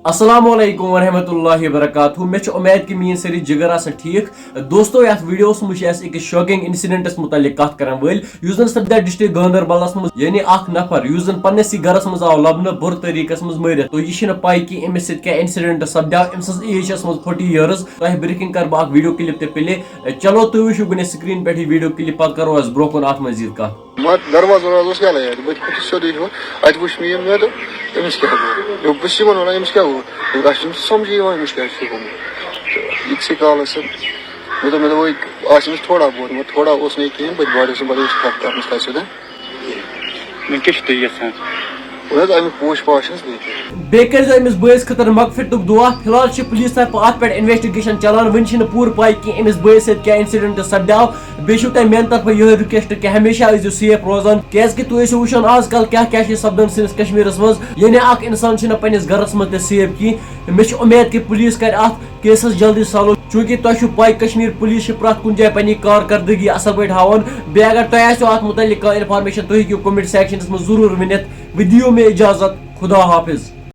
السلام علیکم ورحمۃ اللہ وبرکاتہ میں امید کہ میری ساری جگر آسن ٹھیک دوستو یتھ ویڈیوس مجھ ایک شاکنگ انسیڈنٹس متعلق کت کرن ول یس زن سپدیا ڈسٹرک گاندربلس مز یعنی اخ نفر یس زن پنس گرس مز آو لبنہ بر طریقس مز مرت تو یہ پائی کہ امس ست کیا انسیڈنٹ سپدیا ام سز ایج مز 40 ایئرز تہ برکنگ کر بہ ویڈیو کلپ تہ پلے چلو تھی وچھو گنے سکرین پہ ویڈیو کلپ پتہ کرو اس برو کن ات مزید کت دروازہ روز یلے بہت کھوتس سیودے ات وچ مے تو امس کیا گو بس ونان امس کیا گو سمجھے امس کیا یہ کالس مے دوپ آمس تھوڑا بہت مگر تھوڑا اس نہیں کہین بہت باڑی بدل کت کرنس تہ سیودے امیک پوش پاش بے کرزو امس بٲیس خٲطرٕ مغفرتُک دعا فی الحال چھ پولیس طرف ات پٮ۪ٹھ انویسٹِگیشن چلان وۄنۍ چھنہٕ پوٗرٕ پاے کینٛہہ أمِس بٲیس سۭتۍ کیٛاہ انسیڈنٹ سپدیو بیٚیہِ چھُو تۄہہِ میانہِ طرفہٕ یِہوے رِکویسٹ کہِ ہمیشہ ٲسۍزیو سیف روزان کیٛازِ کہِ تُہۍ ٲسِو وٕچھان آز کل کیٛاہ چھِ سپدان سٲنِس کشمیٖرس منٛز یعنی اکھ انسان چھُنہٕ پننِس گرس منٛز تہِ سیف کینٛہہ مےٚ چھِ اُمید کہِ پولیس کرِ اتھ کیسس جلدی سالو چوٗنٛکہِ تۄہہِ چھُو پاے کشمیٖر پولیس چھِ پرٛٮ۪تھ کُنہِ جایہِ پننہِ کارکردگی اصل پٲٹھۍ ہاوان بیٚیہِ اگر تۄہہِ آسیو اتھ متعلق کانٛہہ انفارمیشن تُہۍ ہیٚکِو کومنٹ سیکشنس منٛز ضروٗر ؤنِتھ وۄنۍ دِیِو مےٚ اجازت خدا حافظ